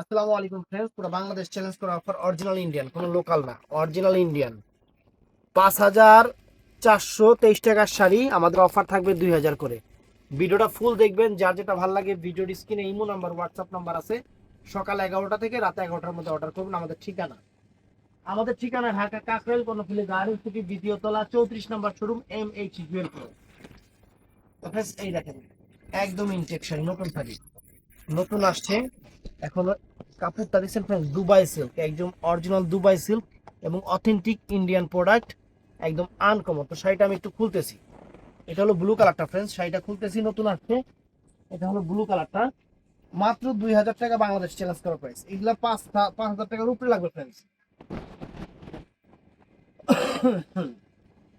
আসসালামু আলাইকুম ফ্রেন্ডস, পুরো বাংলাদেশ চ্যালেঞ্জ করা অফার, অরিজিনাল ইন্ডিয়ান, কোনো লোকাল না, অরিজিনাল ইন্ডিয়ান। 5,423 টাকার শাড়ি আমাদের অফার থাকবে 2,000 করে। ভিডিওটা ফুল দেখবেন, যার যেটা ভালো লাগে ভিডিওর স্ক্রিনে ইমো নাম্বার, হোয়াটসঅ্যাপ নাম্বার আছে। সকাল 11টা থেকে রাত 11টার মধ্যে অর্ডার করবেন। আমাদের ঠিকানা ঢাকা কাকরাইল কর্ণফুলী গার্ডেন সিটি, দ্বিতীয় তলা, 34 নম্বর শোরুম, MH জুয়েল প্রো। এই দেখেন, একদম ইনটেক শাড়ি, নতুন শাড়ি, নতুন আসছে এখনো। কাপড়টা দেখছেন ফ্রেন্ডস, দুবাই সিল্ক, একদম অরিজিনাল দুবাই সিল্ক এবং অথেন্টিক ইন্ডিয়ান প্রোডাক্ট, একদম আনকমন। তো শাড়িটা আমি একটু খুলতেছি। এটা হলো ব্লু কালারটা ফ্রেন্ডস, শাড়িটা খুলতেছি, নতুন আসছে। এটা হলো ব্লু কালারটা, মাত্র 2,000 টাকা বাংলাদেশ চ্যালেঞ্জ করা প্রাইস। এগুলা 5,000 টাকার উপরে লাগবে ফ্রেন্ডস।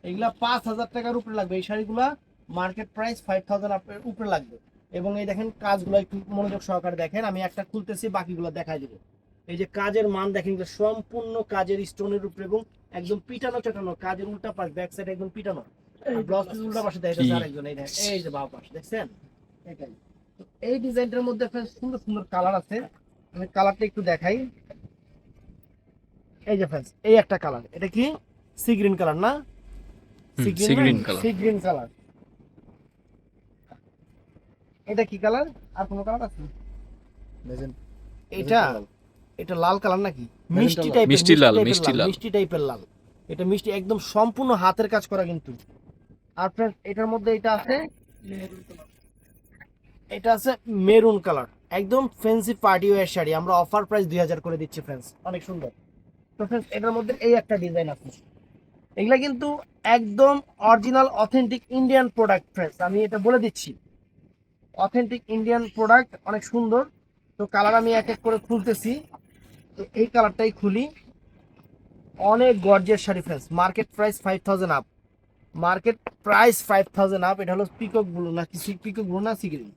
এগুলা 5,000 টাকার উপরে লাগবে। এই শাড়িগুলা মার্কেট প্রাইস 5,000 উপরে লাগবে। এবং এই দেখেন কাজগুলো একটু মনোযোগ সহকারে দেখেন, আমি একটা খুলতেছি, বাকিগুলো দেখাই দিব। এই যে কাজের মান দেখেন, সম্পূর্ণ কাজের স্টোনের উপরে এবং একদম পিটানো চাটানো, কাজের উল্টা পাশ, ব্যাক সাইড একদম পিটানো। ব্লাউজ পিস উল্টা পাশে দেখেন আরেকজন, এই দেখেন, এই যে বাম পাশে দেখছেন। এটাই তো। এই ডিজাইনটার মধ্যে সুন্দর সুন্দর কালার আছে, আমি কালারটা একটু দেখাই। এই যে ফ্রেন্ডস, এই একটা কালার, এটা কি সি গ্রিন কালার না? সি সি গ্রিন না, green colour. Sea green colour. এটা কি কালার? আর কোনো কালার আছে? এটা এটা লাল কালার নাকি? মিষ্টি টাইপের, মিষ্টি লাল, মিষ্টি টাইপের লাল। এটা মিষ্টি, একদম সম্পূর্ণ হাতের কাজ করা কিন্তু। আর ফ্রেন্ডস, এটার মধ্যে এটা আছে, এটা আছে মেরুন কালার, একদম ফ্যান্সি পার্টি ওয়্যার শাড়ি। আমরা অফার প্রাইস 2,000 করে দিচ্ছি ফ্রেন্ডস, অনেক সুন্দর। তো ফ্রেন্ডস, এটার মধ্যে এই একটা ডিজাইন আছে। এগুলা কিন্তু একদম original authentic Indian product friends, আমি এটা বলে দিচ্ছি। অথেন্টিক ইন্ডিয়ান প্রোডাক্ট, অনেক সুন্দর। তো কালার আমি এক এক করে খুলতেছি। তো এই কালারটাই খুলি। অনেক gorgeous sari friends, market price 5,000 up, market price 5,000 up. এটা হলো পিকক ব্লু না কি, পিকক ব্লু না sea green?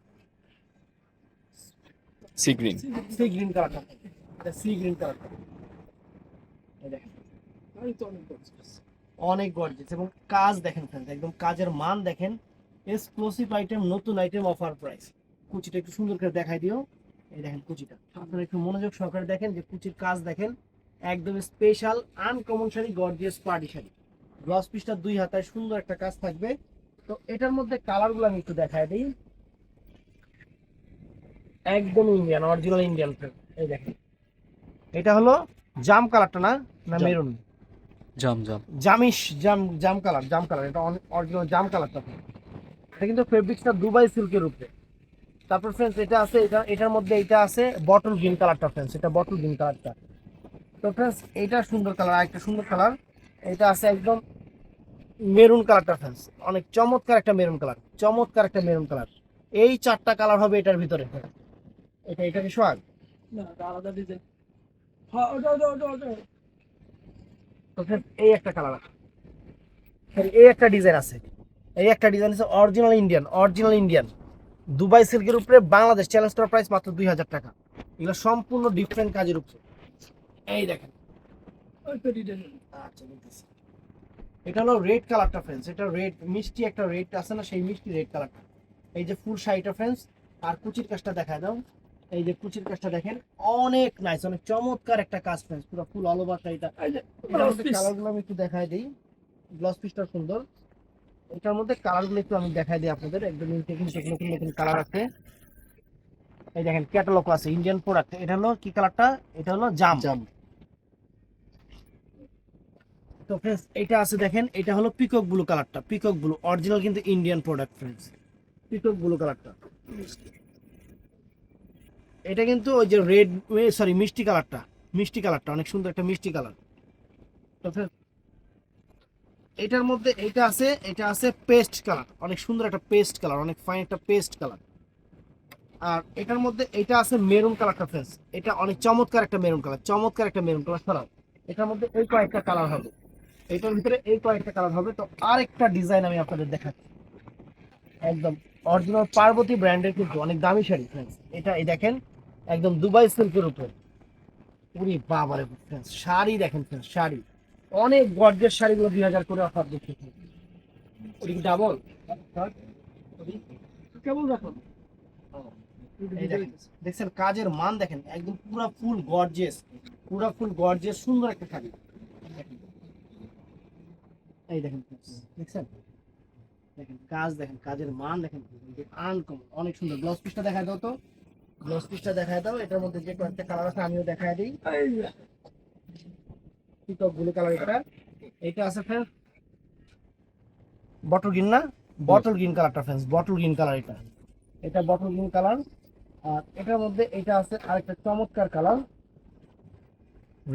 Sea green. Sea green কালারটা, এটা সি গ্রিন কালারটা, এই দেখেন, অনেক গর্জিয়াস। এবং কাজ দেখেন ফ্রেন্ডস, একদম কাজের মান দেখেন, এক্সক্লুসিভ আইটেম, নতুন আইটেম, অফার প্রাইস। কুচিটা একটু সুন্দর করে দেখাই দিও। এই দেখেন কুচিটা, আপনারা একটু মনোযোগ সহকারে দেখেন, যে কুচির কাজ দেখেন, একদম special uncommon sari, gorgeous party sari. Blouse পিসটা 2 হাতায় সুন্দর একটা কাজ থাকবে। তো এটার মধ্যে কালার গুলো আমি একটু দেখাই দিই। একদম ইন্ডিয়ান, অরিজিনাল ইন্ডিয়ান ফ্রেন্ড। এই দেখেন, এটা হলো জাম কালারটা না, না মেরুন? জাম জাম। জামিশ, জাম, জাম কালার, জাম কালার, এটা অরিজিনাল জাম কালারটা। এটা কিন্তু ফেব্রিক্সটা দুবাই সিল্কের উপরে। তারপর ফ্রেন্ডস, এটা আছে, এটার মধ্যে এটা আছে বটল গ্রিন কালারটা ফ্রেন্ডস, এটা বটল গ্রিন কালারটা। তো ফ্রেন্ডস, এটা সুন্দর কালার, আরেকটা সুন্দর কালার, এটা আছে একদম মেরুন কালারটা ফ্রেন্ডস, অনেক চমৎকার একটা মেরুন কালার, চমৎকার একটা মেরুন কালার। এই 4টা কালার হবে এটার ভিতরে। এটা কি সোহাগ? না, এটা আলাদা ডিজাইন। হ্যাঁ, ওটা। তো friends, এই একটা কালার আছে, এই একটা ডিজাইন আছে, এই একটা ডিজাইন আছে original Indian, original Indian Dubai সিল্কের উপরে, বাংলাদেশ চ্যালেঞ্জ করার প্রাইস মাত্র 2,000 টাকা। এগুলো সম্পূর্ণ ডিফারেন্ট কাজের উপরে। এই দেখেন, আচ্ছা বলতেছি। এটা হলো রেড কালারটা ফ্রেন্ডস, এটা রেড, মিষ্টি একটা রেড আছে না, সেই মিষ্টি রেড কালারটা। এই যে ফুল শাড়িটা ফ্রেন্ডস, আর কুচির কাজটা দেখায় দাও। এই যে কুচির কাজটা দেখেন, অনেক নাইস, অনেক চমৎকার একটা কাজ ফ্রেন্ডস, পুরো ফুল অল ওভার শাড়িটা। এটার মধ্যে কালারগুলো আমি একটু দেখায় দিই। ব্লাউজ পিসটা সুন্দর। এটার মধ্যে কালারগুলো একটু আমি দেখাই দিই আপনাদের, একদম নতুন নতুন কালার আছে। এই দেখেন, ক্যাটালগ আছে, ইন্ডিয়ান প্রোডাক্ট। এটা হলো কি কালারটা? এটা হলো জাম জাম। তো ফ্রেন্ডস, এটা আছে দেখেন, এটা হলো পিকক ব্লু কালারটা, পিকক ব্লু, অরিজিনাল কিন্তু Indian product friends, peacock blue কালারটা। এটা কিন্তু ওই যে রেড, সরি মিষ্টি কালারটা, মিষ্টি কালারটা অনেক সুন্দর একটা মিষ্টি কালার। তো friends, এটার মধ্যে এটা আছে, এটা আছে পেস্ট কালার, অনেক সুন্দর একটা পেস্ট কালার, অনেক ফাইন একটা পেস্ট কালার। আর এটার মধ্যে এটা আছে মেরুন কালারটা ফ্রেন্ডস, এটা অনেক চমৎকার একটা মেরুন কালার, চমৎকার একটা মেরুন কালার ছাড়াও এটার মধ্যে এই কয়েকটা কালার হবে, এটার ভিতরে এই কয়েকটা কালার হবে। তো আরেকটা ডিজাইন আমি আপনাদের দেখাচ্ছি, একদম অরিজিনাল পার্বতী ব্র্যান্ডের, কিন্তু অনেক দামি শাড়ি ফ্রেন্ডস। এটা এই দেখেন, একদম দুবাই সিল্কের উপর। উরি বাবারে ফ্রেন্ডস, শাড়ি দেখেন ফ্রেন্ডস, শাড়ি অনেক গর্জের শাড়িগুলো 2,000 করে অফার দিচ্ছে। ওটা কি ডাবল? কেবল দেখুন, এই দেখেন, দেখছেন কাজের মান দেখেন, একদম পুরা ফুল গর্জিয়াস সুন্দর একটা শাড়ি। দেখেন, এই দেখেন দেখছেন, দেখেন কাজ দেখেন, কাজের মান দেখেন, আনকমন অনেক সুন্দর। ব্লাউজ পিসটা দেখায় দাও তো, ব্লাউজ পিসটা দেখায় দাও। এটার মধ্যে যে কয়েকটা কালার আছে আমিও দেখায় দিই। পিকক ব্লু কালার, এটা আছে ফ্রেন্ড বটল গ্রিন না, বটল গ্রিন কালারটা ফ্রেন্ডস, বটল গ্রিন কালার এটা, এটা বটল গ্রিন কালার। আর এটার মধ্যে এটা আছে আরেকটা চমৎকার কালার,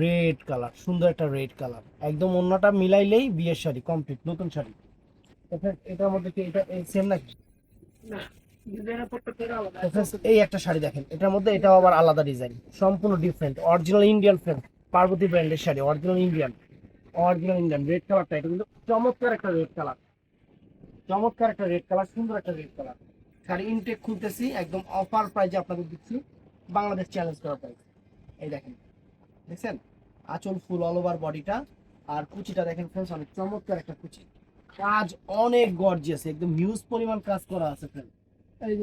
রেড কালার, সুন্দর একটা রেড কালার, একদম অন্যটা মিলাইলেই বিয়ের শাড়ি কমপ্লিট, নতুন শাড়ি। তো friends, এটার মধ্যে কি এটা সেম নাকি? তো friends, এই একটা শাড়ি দেখেন, এটার মধ্যে এটাও আবার আলাদা ডিজাইন, সম্পূর্ণ different, original Indian friend, Parvati ব্র্যান্ডের sari, original Indian, original Indian. Red কালারটা এটা কিন্তু চমৎকার একটা রেড কালার, চমৎকার একটা রেড কালার, সুন্দর একটা রেড কালার। শাড়ি ইনটেক খুলতেছি, একদম অফার প্রাইজে আপনাদের দিচ্ছি, বাংলাদেশ চ্যালেঞ্জ করা প্রাইস। এই দেখেন, দেখছেন আঁচল ফুল অল ওভার বডিটা, আর কুচিটা দেখেন ফ্রেন্ডস, অনেক চমৎকার একটা কুচি, কাজ অনেক গর্জিয়াস, একদম হিউজ পরিমাণ কাজ করা আছে ফ্রেন্ড,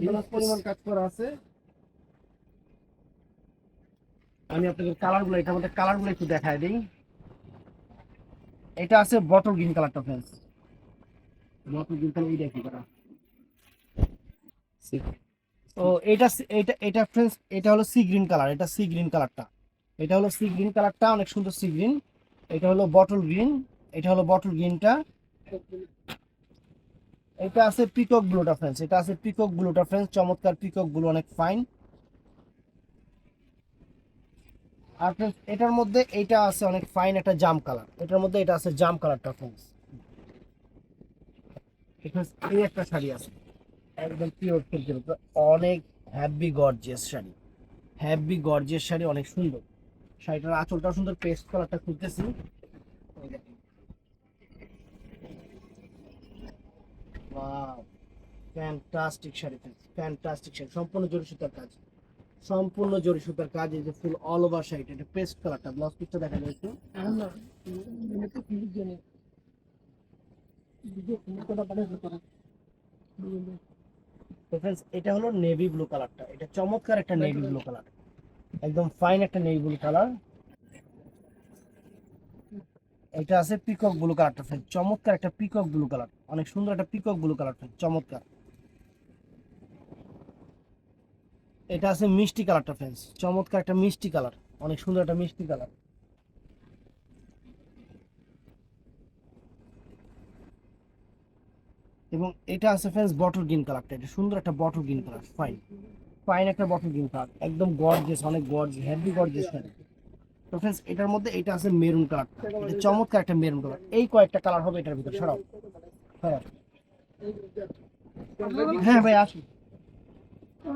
হিউজ পরিমাণ কাজ করা আছে। আমি আপনাদের কালারগুলো, এটার মধ্যে কালারগুলো একটু দেখায় দিই। এটা আছে বটল গ্রিন কালারটা ফ্রেন্ডস, বটল গ্রিন কালার, এইটা কি করা। ও এটা এটা এটা ফ্রেন্ডস, এটা হলো সি গ্রিন কালার, এটা সি গ্রিন কালারটা, এটা হলো সি গ্রিন কালারটা, অনেক সুন্দর সি গ্রিন। এটা হলো বটল গ্রিন, এটা হলো বটল গ্রিনটা। এটা আছে পিকক ব্লুটা ফ্রেন্ডস, এটা আছে পিকক ব্লুটা ফ্রেন্ডস, চমৎকার পিকক ব্লু, অনেক ফাইন। আর friends, এটার মধ্যে এটা আছে অনেক ফাইন একটা জাম কালার, এটার মধ্যে এটা আছে জাম কালারটা ফ্রেন্ডস। এই একটা শাড়ি আছে একদম পিওর সিল্কের উপর, অনেক heavy gorgeous sari, heavy gorgeous sari, অনেক সুন্দর। শাড়িটার আঁচলটা সুন্দর, পেস্ট কালারটা খুলতেছি। Wow, fantastic sari, fantastic sari, সম্পূর্ণ জরি সুতার কাজ, সম্পূর্ণ জরি সুতার কাজ। এই যে ফুল অল ওভার শাড়িটা, এটা পেস্ট কালারটা, ব্লাউজ পিসটা দেখা যায় একটু। তো friends, এটা হলো নেভি ব্লু কালারটা, এটা চমৎকার একটা নেভি ব্লু কালার, একদম ফাইন একটা নেভি ব্লু কালার। এটা আছে পিকক ব্লু কালারটা ফ্রেন্ড, চমৎকার একটা পিকক ব্লু কালার, অনেক সুন্দর একটা পিকক ব্লু কালার ফ্রেন্ড, চমৎকার। এটা আছে মিষ্টি কালারটা ফ্রেন্ডস, চমৎকার একটা মিষ্টি কালার, অনেক সুন্দর একটা মিষ্টি কালার। এবং এটা আছে ফ্রেন্ডস বটল গ্রিন কালারটা, এটা সুন্দর একটা bottle green colour, fine fine একটা বটল গ্রিন কালার, একদম গর্জিয়াস, অনেক গর্জিয়াস, হেভি গর্জিয়াস শাড়ি। তো ফ্রেন্ডস, এটার মধ্যে এটা আছে মেরুন কালার, এটা চমৎকার একটা মেরুন কালার, এই কয়েকটা কালার হবে এটার ভিতর, সরাও। হ্যাঁ হ্যাঁ ভাই আসুন,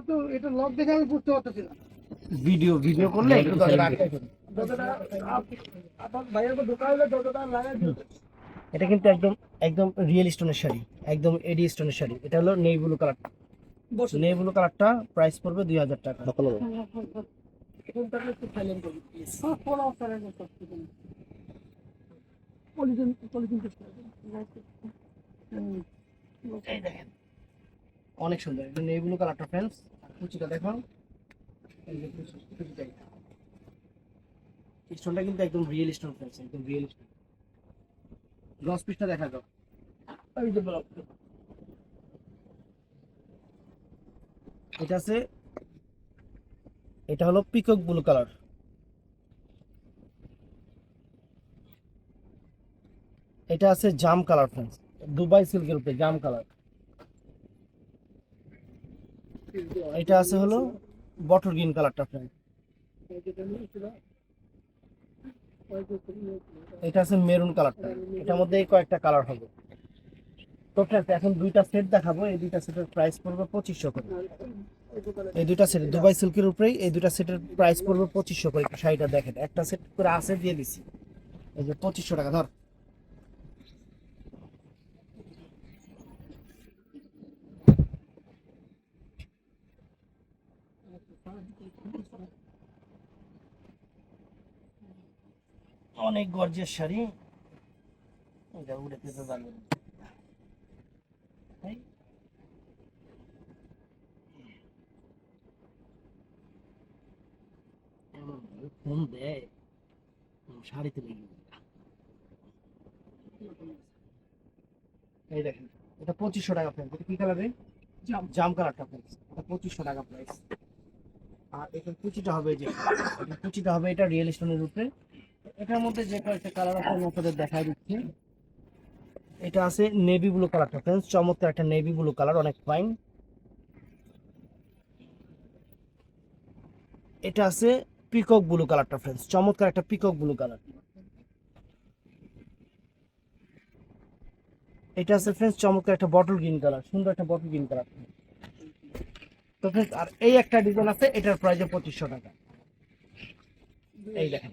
তো এটা লক দেখে আমি বুঝতে পারতেছি না, ভিডিও ভিডিও করলে একটু দরজা আটকাই ফেলি। এটা কিন্তু একদম একদম রিয়েল স্টোনের শাড়ি, একদম এডি স্টোনের শাড়ি। এটা হলো নেই ব্লু কালারটা, নেই ব্লু কালারটা প্রাইস পড়বে 2000 টাকা। এই দেখেন, অনেক সুন্দর, এটা নেই ব্লু কালারটা ফ্রেন্ডস। কুচিটা দেখুন, এই যে কুচিটা, স্টোনটা কিন্তু একদম রিয়েল স্টোন ফ্রেন্ডস, একদম রিয়েল স্টোন। গ্লস পিসটা দেখা যাও, এই যে ব্লক, এটা আছে, এটা হলো পিকক ব্লু কালার, এটা আছে জাম কালার ফ্রেন্ডস, দুবাই সিল্কের উপরে জাম কালার। এটা আছে হলো বটল গ্রিন কালারটা ফ্রেন্ড, এটা আছে মেরুন কালারটা, এটার মধ্যে এই কয়েকটা কালার হবে। তো ফ্রেন্ডস, এখন দুইটা সেট দেখাবো, এই দুইটা সেটের প্রাইস পড়বে 2500 করে। এই দুইটা সেট দুবাই সিল্কের উপরেই, এই দুইটা সেটের প্রাইস পড়বে 2500 করে। একটু শাড়িটা দেখেন, একটা সেট করে আছে দিয়ে দিছি, এই যে 2500 টাকা ধর। অনেক গর্জিয়াস শাড়ি, এটা উড়ে পেতে পারবে না। এই, ফোন দেয় শাড়িতে লেগে এই দেখেন এটা 2500 টাকা প্রাইস। এটা কি কালারে? জাম কালারটা প্রাইস। এটা 2500 টাকা প্রাইস। আর এখানে কুচিটা হবে যে কুচিটা হবে এটা রিয়েল স্টোনের উপরে। এটার মধ্যে যে কয়েকটা কালার আছে আমি আপনাদের দেখাই দিচ্ছি। এটা আছে নেভি ব্লু কালারটা ফ্রেন্ডস, চমৎকার একটা নেভি ব্লু কালার, অনেক ফাইন। এটা আছে পিকক ব্লু কালারটা ফ্রেন্ডস, চমৎকার একটা পিকক ব্লু কালার। এটা আছে ফ্রেন্ডস চমৎকার একটা বটল গ্রিন কালার, সুন্দর একটা বটল গ্রিন কালার। তো ফ্রেন্ডস আর এই একটা ডিজাইন আছে, এটার প্রাইস 2500 টাকা। এই দেখেন,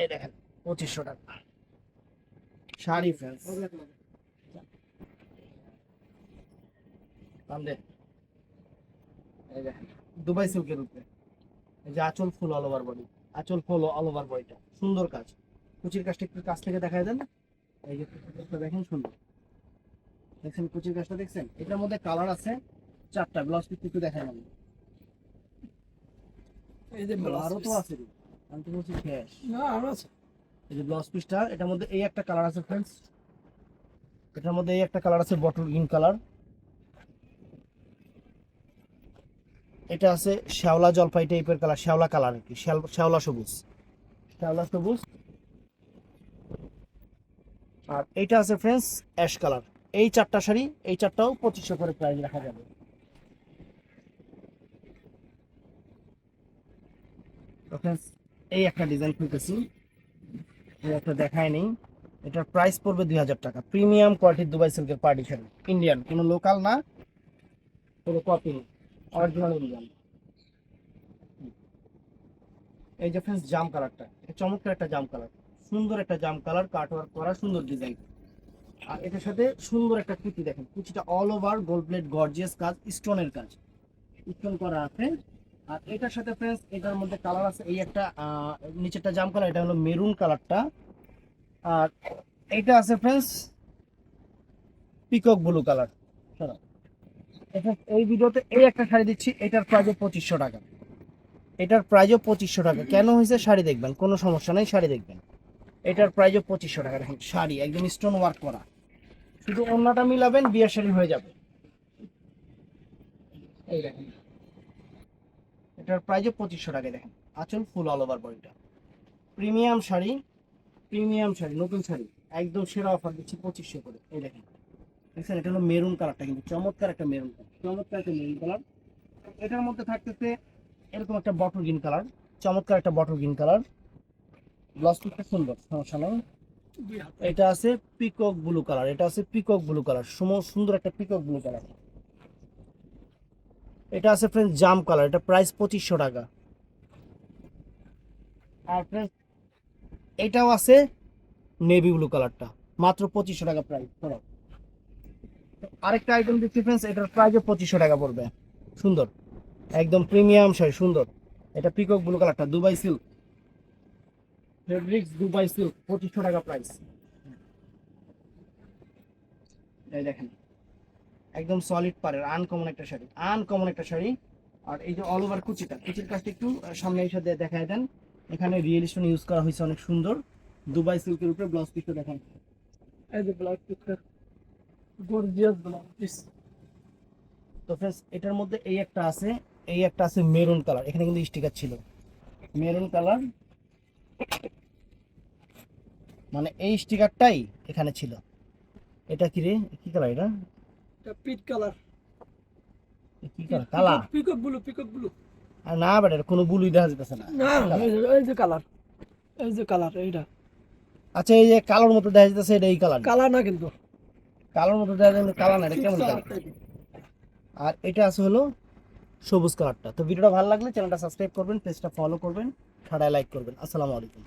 এই দেখেন 2500 টাকা শাড়ি ফ্রেন্ডস। এই দেখেন দুবাই সিল্কের উপরে, এই যে আঁচল ফুল অল ওভার বডি, আঁচল ফুল অল ওভার বডিটা সুন্দর কাজ। কুচির কাজটা একটু কাছ থেকে দেখায় দেন। এই যে কুচির কাজটা দেখেন সুন্দর, দেখছেন কুচির কাজটা দেখছেন। এটার মধ্যে কালার আছে 4টা। ব্লাউজ পিস একটু দেখায় আমি। এই যে আরো তো আছে, আমি তো বলছি শেষ। না আরো আছে। এই যে ব্লাউজ পিসটা, এটার মধ্যে এই একটা কালার আছে ফ্রেন্ডস, এটার মধ্যে এই একটা কালার আছে বটল গ্রিন কালার। এটা আছে শ্যাওলা জলপাই টাইপের কালার, শ্যাওলা কালার আর কি, শ্যাওলা সবুজ, শ্যাওলা সবুজ। আর এইটা আছে ফ্রেন্ডস অ্যাশ কালার। এই 4টা শাড়ি, এই 4টাও 2500 করে প্রাইস রাখা যাবে। তো ফ্রেন্ডস এই একটা ডিজাইন খুলতেছি, এই একটা দেখায় নেই। এটার প্রাইস পড়বে 2000 টাকা। প্রিমিয়াম কোয়ালিটির দুবাই সিল্কের পার্টি শাড়ি, ইন্ডিয়ান, কোনো লোকাল না, কোনো কপি, অরিজিনাল ইন্ডিয়ান। এই যে ফ্রেন্ডস জাম কালারটা, এটা চমৎকার একটা জাম কালার, সুন্দর একটা জাম কালার, কাট ওয়ার্ক করা, সুন্দর ডিজাইন। আর এটার সাথে সুন্দর একটা কুচি, দেখেন কুচিটা all over gold plate gorgeous কাজ, স্টোনের কাজ, স্টোন করা আছে। আর এটার সাথে ফ্রেন্ডস এটার মধ্যে কালার আছে, এই একটা নিচেরটা জাম কালার, এটা হলো মেরুন কালারটা। আর এটা আছে ফ্রেন্ডস পিকক ব্লু কালার। এই ভিডিওতে এই একটা শাড়ি দিচ্ছি, এটার প্রাইস 2500 টাকা। এটার প্রাইসও 2500 টাকা। কেন হয়েছে শাড়ি দেখবেন, কোনো সমস্যা নেই, শাড়ি দেখবেন। এটার প্রাইসও 2500 টাকা। দেখেন শাড়ি একদম স্টোন ওয়ার্ক করা, শুধু ওড়নাটা মিলাবেন বিয়ের শাড়ি হয়ে যাবে। এই দেখেন এটার প্রাইসও 2500 টাকা। দেখেন আঁচল ফুল অল ওভার বডিটা, প্রিমিয়াম শাড়ি, প্রিমিয়াম শাড়ি, নতুন শাড়ি, একদম সেরা অফার দিচ্ছি 2500 করে। এই দেখেন দেখছেন, এটা হলো মেরুন কালারটা, কিন্তু চমৎকার একটা মেরুন কালার, চমৎকার একটা মেরুন কালার। এটার মধ্যে থাকতেছে এরকম একটা বটল গ্রিন কালার, চমৎকার একটা বটল গ্রিন কালার। ব্লাউজ পিসটা সুন্দর, সমস্যা নেই। এটা আছে পিকক ব্লু কালার, এটা আছে পিকক ব্লু কালার, সুন্দর একটা পিকক ব্লু কালার। এটা আছে ফ্রেন্ড জাম কালার, এটা প্রাইস 2500 টাকা। আর ফ্রেন্ড এটাও আছে নেভি ব্লু কালারটা, মাত্র 2500 টাকা প্রাইস। আরেকটা আইটেম দিচ্ছি ফ্রেন্ডস, এটার প্রাইসও 2500 টাকা পড়বে। সুন্দর একদম প্রিমিয়াম শাড়ি, সুন্দর। এটা পিকক ব্লু কালারটা, Dubai silk fabrics, Dubai silk, 2500 টাকা প্রাইস। এই দেখেন একদম সলিড পারের আনকমন একটা শাড়ি, আনকমন একটা শাড়ি। আর এই যে অল ওভার কুচিটা, কুচির কাজটা একটু সামনে এসে দেখায় দেন। এখানে রিয়েল স্টোন ইউজ করা হয়েছে, অনেক সুন্দর। দুবাই সিল্কের উপরে ব্লাউজ পিসটা দেখেন, এই যে ব্লাউজ পিসটা গর্জিয়াস ব্লাউজ পিস। তো ফ্রেন্ডস এটার মধ্যে এই একটা আছে, এই একটা আছে মেরুন কালার, এখানে কিন্তু স্টিকার ছিল মেরুন কালার, মানে এই স্টিকারটাই এখানে ছিল। এটা কি রে, কি কালার এটা? এটা পিট কালার, কি কালার? কালা? Peacock blue, peacock blue. আর না বেটা, এটা কোনো বুলুই দেখা যাচ্ছে না। না এই যে কালার, এই যে কালার এইটা। আচ্ছা এই যে কালোর মতো দেখা যাচ্ছে, এটা এই কালার? কালার না কিন্তু, কালোর মতো দেখা যাচ্ছে, কালার না, এটা কেমন কালার? আর এটা আছে হলো সবুজ কালারটা। তো ভিডিওটা ভালো লাগলে চ্যানেলটা সাবস্ক্রাইব করবেন, পেজটা ফলো করবেন, ঠাড়ায় লাইক করবেন। আসসালামু আলাইকুম।